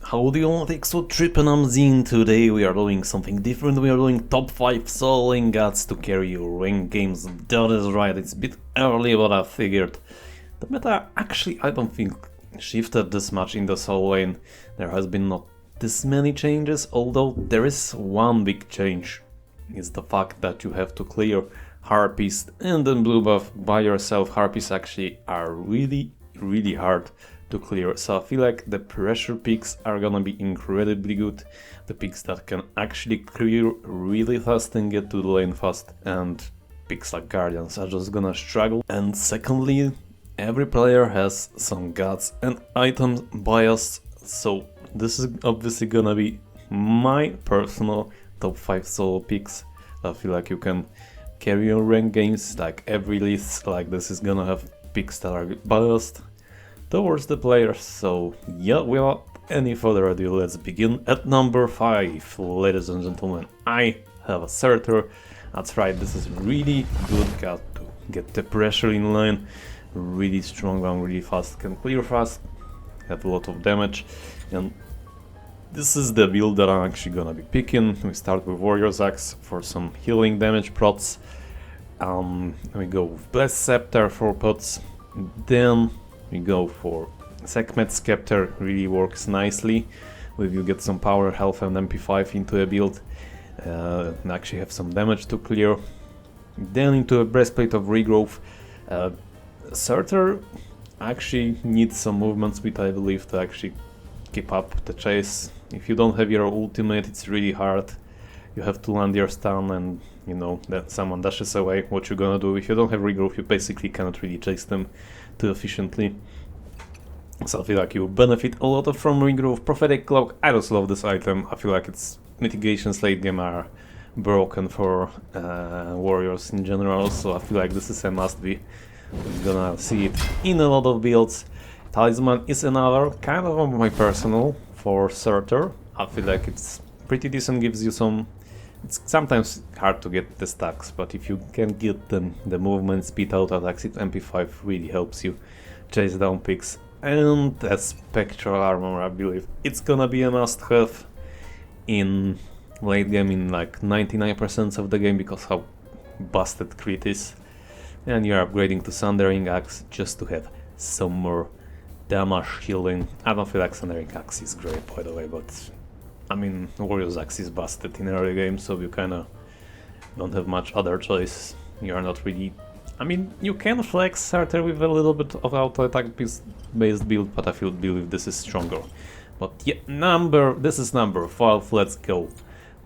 Howdy all, thanks for tripping on Zine. Today we are doing something different. We are doing top 5 soloing gods to carry your ranked games. That is right, it's a bit early, but I figured the meta actually I don't think shifted this much in the solo lane. There has been not this many changes, although there is one big change. It's the fact that you have to clear Harpies and then blue buff by yourself. Harpies actually are really hard to clear, so I feel like the pressure picks are gonna be incredibly good. The picks that can actually clear really fast and get to the lane fast, and picks like Guardians are just gonna struggle. And secondly, every player has some gods and items bias, so this is obviously gonna be my personal top 5 solo picks. I feel like you can carry your ranked games, like every list like this is gonna have picks that are biased towards the players. So yeah, without any further ado, let's begin. At number 5, ladies and gentlemen, I have a Surtr. That's right, this is really good god to get the pressure in line. Really strong one, really fast, can clear fast, have a lot of damage, and this is the build that I'm actually gonna be picking. We start with Warrior's Axe for some healing damage prots. We go with Blessed Scepter for pots. Then we go for Sekhmet Scepter, really works nicely. With you get some power, health and MP5 into a build and actually have some damage to clear. Then into a Breastplate of Regrowth. Surtr actually needs some movement speed, I believe, to actually keep up the chase. If you don't have your ultimate, it's really hard. You have to land your stun and, you know, that someone dashes away, what you're gonna do. If you don't have regrowth, you basically cannot really chase them too efficiently. So I feel like you benefit a lot from regrowth. Prophetic Cloak, I just love this item. I feel like its mitigations late game are broken for warriors in general, so I feel like this is a must-be. We're gonna see it in a lot of builds. Talisman is another kind of my personal for Surtr. I feel like it's pretty decent, gives you some... It's sometimes hard to get the stacks, but if you can get the movement speed out attacks, it MP5 really helps you chase down picks. And that Spectral Armor, I believe it's gonna be a must-have in late game, in like 99% of the game, because how busted crit is. And you're upgrading to Sundering Axe just to have some more damage healing. I don't feel like Sundering Axe is great, by the way, but I mean, Warrior's Axe is busted in early game, so you kinda don't have much other choice. You are not really... I mean, you can flex Surtr with a little bit of auto-attack based build, but I believe this is stronger. But yeah, this is number 5, let's go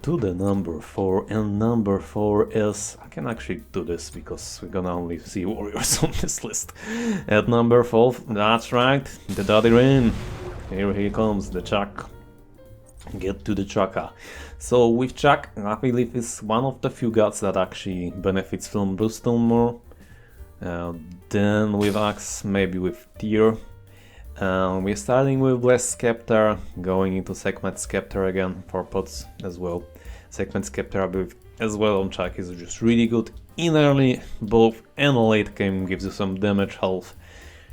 to the number 4, and number 4 is... I can actually do this because we're gonna only see warriors on this list. At number 4, that's right, the Daddy Rain. Here he comes, the Chaac. Get to the Chaac. So with Chaac, I believe is one of the few gods that actually benefits from Bluestone more than with Axe, maybe with Tyr. We're starting with Blessed Scepter, going into Sekhmet Scepter again for pots as well. Sekhmet Scepter, I believe, as well on Chaac is just really good in early, both, and late game, gives you some damage, health,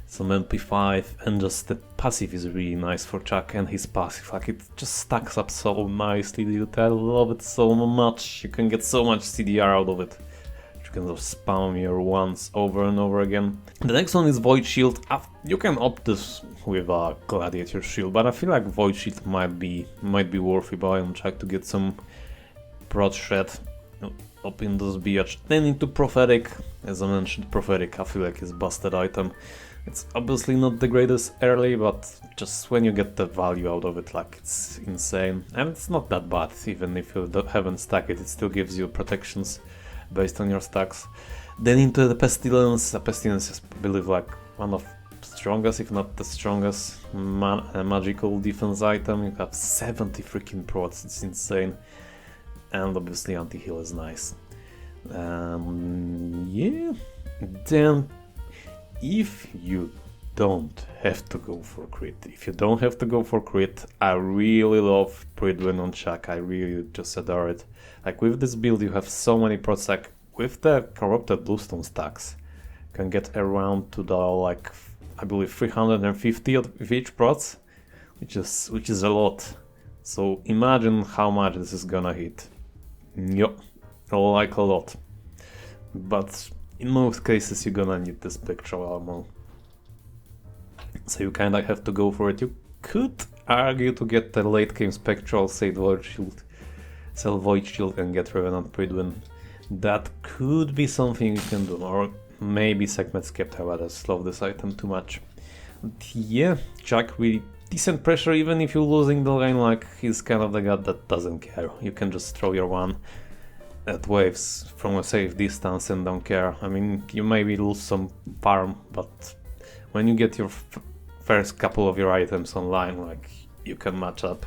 some MP5, and just the passive is really nice for Chaac, and his passive, like, it just stacks up so nicely, dude. I love it so much. You can get so much CDR out of it. You can just spam your ones over and over again. The next one is Void Shield. You can opt this with a Gladiator Shield, but I feel like Void Shield might be worthy buy on Chaac to get some prot shred up in this BH. Then into Prophetic. As I mentioned, Prophetic I feel like is busted item. It's obviously not the greatest early, but just when you get the value out of it, like, it's insane. And it's not that bad, even if you haven't stacked it, it still gives you protections based on your stacks. Then into the Pestilence. The Pestilence is, I believe, like one of the strongest, if not the strongest magical defense item. You have 70 freaking prots, it's insane. And obviously anti-heal is nice. Yeah. Then, if you don't have to go for crit, I really love Pridwen on Chaac. I really just adore it. Like, with this build you have so many prots, like with the corrupted bluestone stacks you can get around to the, like, I believe 350 of each prots, which is a lot. So imagine how much this is gonna hit. Yup, like a lot. But in most cases you're gonna need the spectral armor. So you kinda have to go for it. You could argue to get the late game spectral, sell Void Shield and get Revenant Pridwin. That could be something you can do, or maybe Segment Skepta, but I just love this item too much. But yeah, Chaac really decent pressure, even if you're losing the lane, like he's kind of the god that doesn't care. You can just throw your one at waves from a safe distance and don't care. I mean, you maybe lose some farm, but when you get your first couple of your items online, like you can match up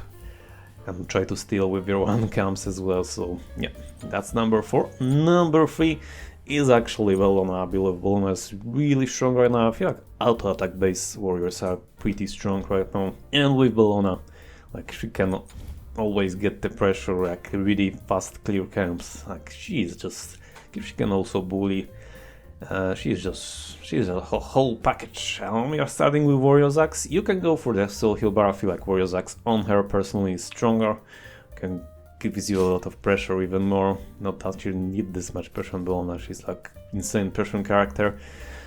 and try to steal with your one camps as well. So yeah, that's number 4. Number 3 is actually Bellona. I believe Bellona is really strong right now. I feel like auto attack based warriors are pretty strong right now, and with Bellona, like she can always get the pressure, like really fast clear camps. Like she can also bully. She's a whole package. We are starting with Warrior's Axe. You can go for the Soul Heal, but I feel like Warrior's Axe on her personally is stronger. Gives you a lot of pressure, even more. Not that you need this much pressure on Bellona. She's like insane pressure character.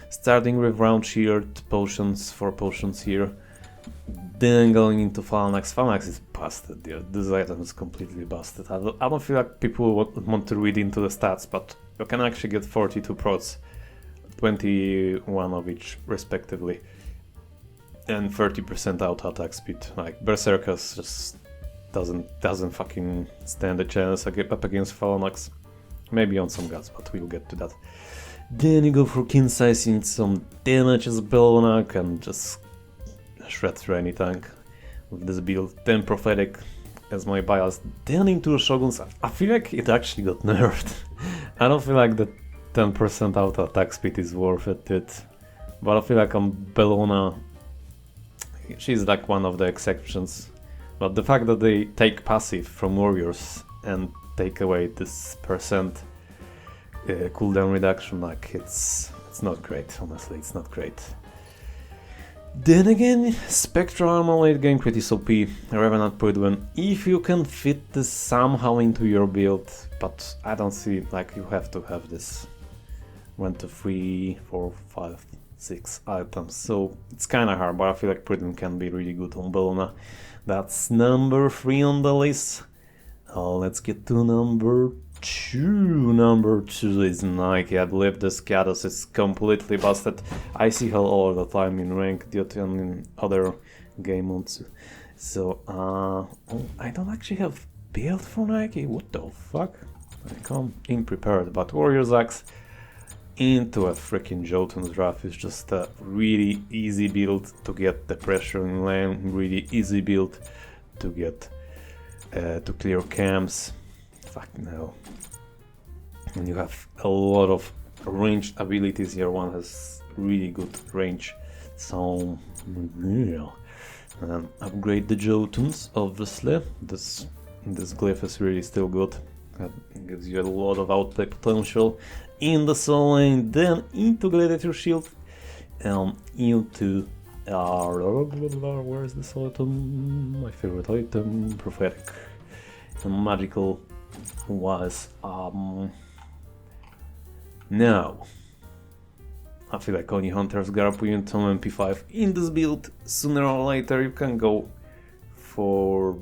Starting with round sheared potions, 4 potions here. Then going into Phalanx. Phalanx is busted, dude. This item is completely busted. I don't feel like people want to read into the stats, but you can actually get 42 procs. 21 of each respectively, and 30% auto attack speed. Like Berserkers just doesn't fucking stand a chance up against Phalanx. Maybe on some gods, but we'll get to that. Then you go for kin size, you need some damage as Bellona, can just shred through any tank with this build. Then Prophetic as my bias. Then into Shoguns. I feel like it actually got nerfed. I don't feel like the 10% auto attack speed is worth it, but I feel like on Bellona, she's like one of the exceptions. But the fact that they take passive from warriors and take away this percent cooldown reduction, like it's not great. Honestly, it's not great. Then again, Spectral Armor late game pretty OP, Revenant Pridwin, if you can fit this somehow into your build, but I don't see, like, you have to have this 1, 2, 3, 4, 5, 6 items, so it's kinda hard, but I feel like Pridwin can be really good on Bellona. That's number 3 on the list. Let's get to number 2. Number 2 is Nike. I believe this Kados is completely busted. I see her all the time in ranked and in other game modes. So, I don't actually have build for Nike. What the fuck? I come in prepared, but Warrior's Axe into a freaking Jotun's Draft is just a really easy build to get the pressure in lane. Really easy build to get to clear camps. Fucking hell. And you have a lot of ranged abilities here. One has really good range, so yeah. Upgrade the Jotuns, obviously. This glyph is really still good. That gives you a lot of outplay potential in the soul lane. Then into Gladiator Shield, into where is this item? My favorite item, Prophetic. And magical was now I feel like only hunters gotta put in some MP5 in this build. Sooner or later you can go for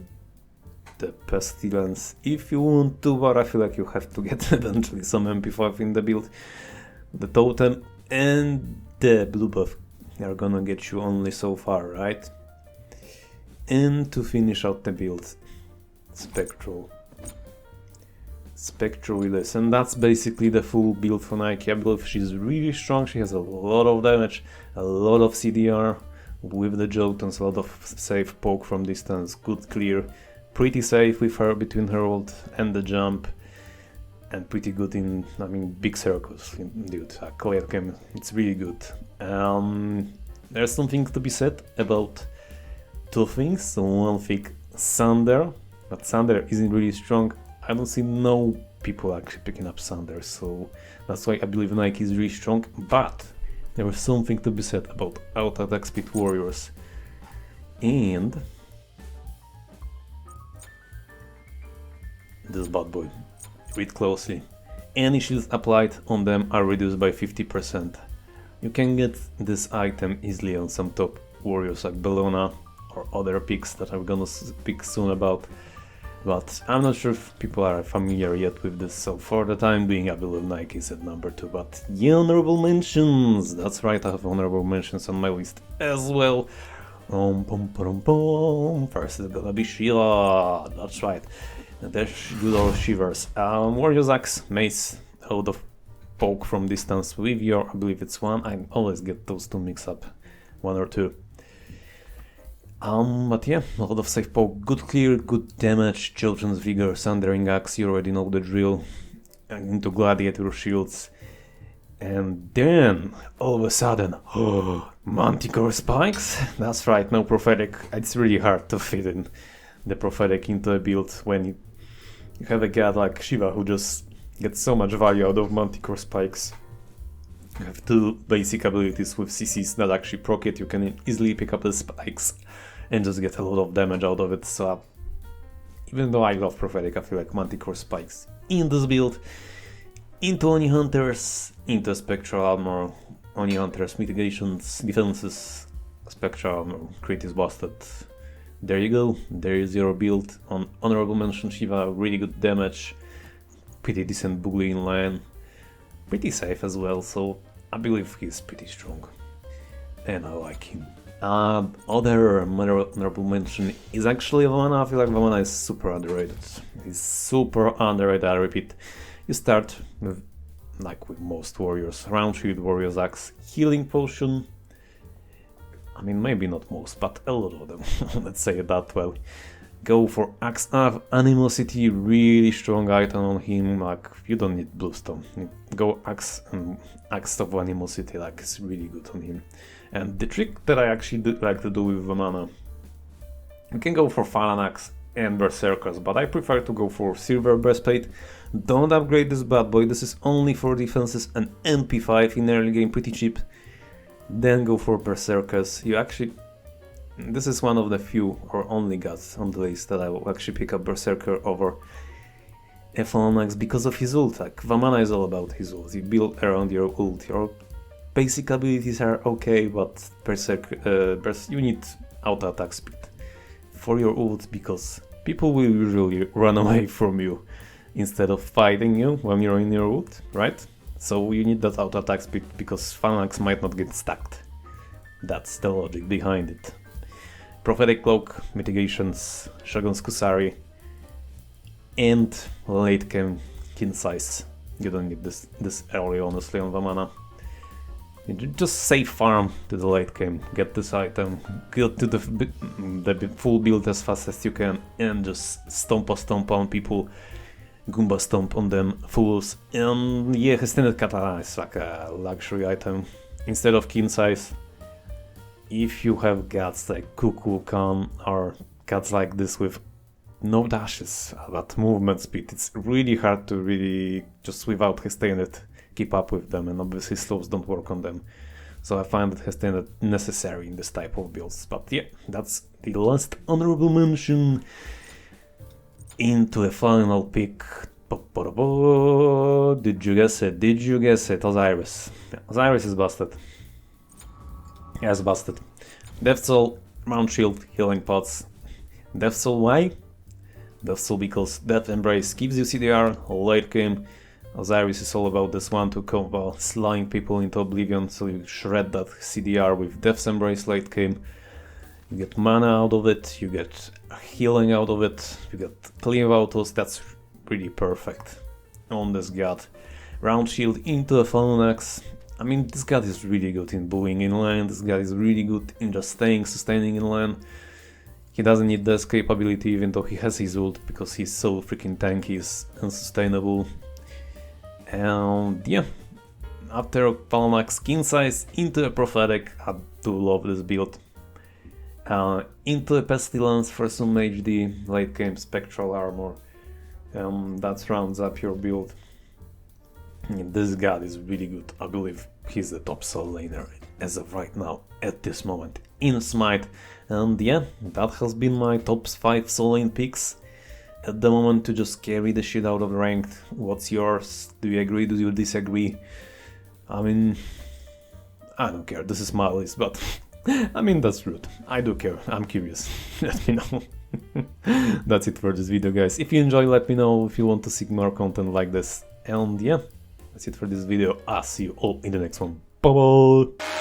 the Pestilence if you want to, but I feel like you have to get eventually some MP5 in the build. The Totem and the blue buff are gonna get you only so far, right? And to finish out the build, Spectral Release, and that's basically the full build for Nike. I believe she's really strong, she has a lot of damage, a lot of CDR with the Jotuns, a lot of safe poke from distance, good clear, pretty safe with her between her ult and the jump, and pretty good in, I mean, big circles, dude, a clear game, it's really good. There's something to be said about two things. So one thing, Sunder, but Sunder isn't really strong. I don't see no people actually picking up Sunder, so that's why I believe Nike is really strong, but there is something to be said about auto attack speed warriors. And this bad boy. Read closely. Any shields applied on them are reduced by 50%. You can get this item easily on some top warriors like Bellona or other picks that I'm gonna speak soon about. But I'm not sure if people are familiar yet with this, so for the time being I believe Nike is at number 2. But the honorable mentions! That's right, I have honorable mentions on my list as well. First is gonna be Shiva, that's right. There's good old Shivers. Warrior's Axe, Mace, a lot of poke from distance with your, I believe it's 1, I always get those two mix up, 1 or 2. But yeah, a lot of safe poke, good clear, good damage, Children's Vigor, Sundering Axe, you already know the drill, and into Gladiator Shields. And then, all of a sudden, Manticore Spikes? That's right, no Prophetic, it's really hard to fit in the Prophetic into a build when you have a god like Shiva who just gets so much value out of Manticore Spikes. You have 2 basic abilities with CCs that actually proc it, you can easily pick up the spikes and just get a lot of damage out of it, so even though I love Prophetic, I feel like Manticore Spikes in this build. Into Oni Hunters, into Spectral Armor, Oni Hunters mitigations, defenses, Spectral Armor, crit is busted. There you go, there is your build on honorable mention Shiva, really good damage, pretty decent bully in line, pretty safe as well, so I believe he's pretty strong, and I like him. Other honorable mention is actually Vamana. I feel like Vamana is super underrated. He's super underrated, I repeat. You start with, like with most warriors, Round Shield, Warrior's Axe, Healing Potion. I mean, maybe not most, but a lot of them, let's say it that well. Go for Axe of Animosity, really strong item on him, like, you don't need Bluestone. Go Axe of Animosity, like, it's really good on him. And the trick that I actually like to do with Vamana, you can go for Phalanx and Berserkers, but I prefer to go for Silver Breastplate. Don't upgrade this bad boy, this is only for defenses and MP5 in early game, pretty cheap. Then go for Berserkers. You actually, this is one of the few or only gods on the list that I will actually pick up Berserker over Phalanx because of his ult. Like, Vamana is all about his ult, you build around your ult. Your basic abilities are okay, but you need auto attack speed for your ult because people will usually run away from you instead of fighting you when you're in your ult, right? So you need that auto attack speed because Phalanx might not get stacked. That's the logic behind it. Prophetic Cloak, mitigations, Shogun's Kusari, and late game kin size. You don't need this early honestly on Vamana. You just save farm to the late game, get this item, get to the full build as fast as you can, and just stomp on people, Goomba stomp on them fools. And yeah, extended katana is like a luxury item instead of kin size. If you have gods like Cuckoo Khan or gods like this with no dashes but movement speed, it's really hard to really just without extended keep up with them, and obviously slows don't work on them. So I find that extended necessary in this type of builds. But yeah, that's the last honorable mention. Into the final pick. Did you guess it? Did you guess it? Osiris. Yeah, Osiris is busted. Yes, busted. Death Soul, Round Shield, Healing Pots. Death Soul, why? Death Soul because Death Embrace gives you CDR, late game. Osiris is all about this 1-2 combo, slowing people into oblivion, so you shred that CDR with Death's Embrace late game. You get mana out of it, you get healing out of it, you get cleave autos, that's pretty perfect on this god. Round Shield into a Phalanx. I mean, this god is really good in bullying in lane, this god is really good in just sustaining in lane. He doesn't need the escape ability even though he has his ult because he's so freaking tanky, he's unsustainable. And yeah, after Phalanx skin size into a Prophetic, I do love this build. Into a Pestilence for some HD, late game Spectral Armor, that rounds up your build. And this god is really good, I believe he's the top soul laner as of right now, at this moment, in Smite. And yeah, that has been my top 5 soul lane picks. at the moment to just carry the shit out of ranked. What's yours? Do you agree? Do you disagree? I mean, I don't care. This is my list, but I mean, that's rude. I do care. I'm curious. Let me know. That's it for this video, guys. If you enjoy, let me know if you want to see more content like this. And yeah, that's it for this video. I'll see you all in the next one. Bye bye!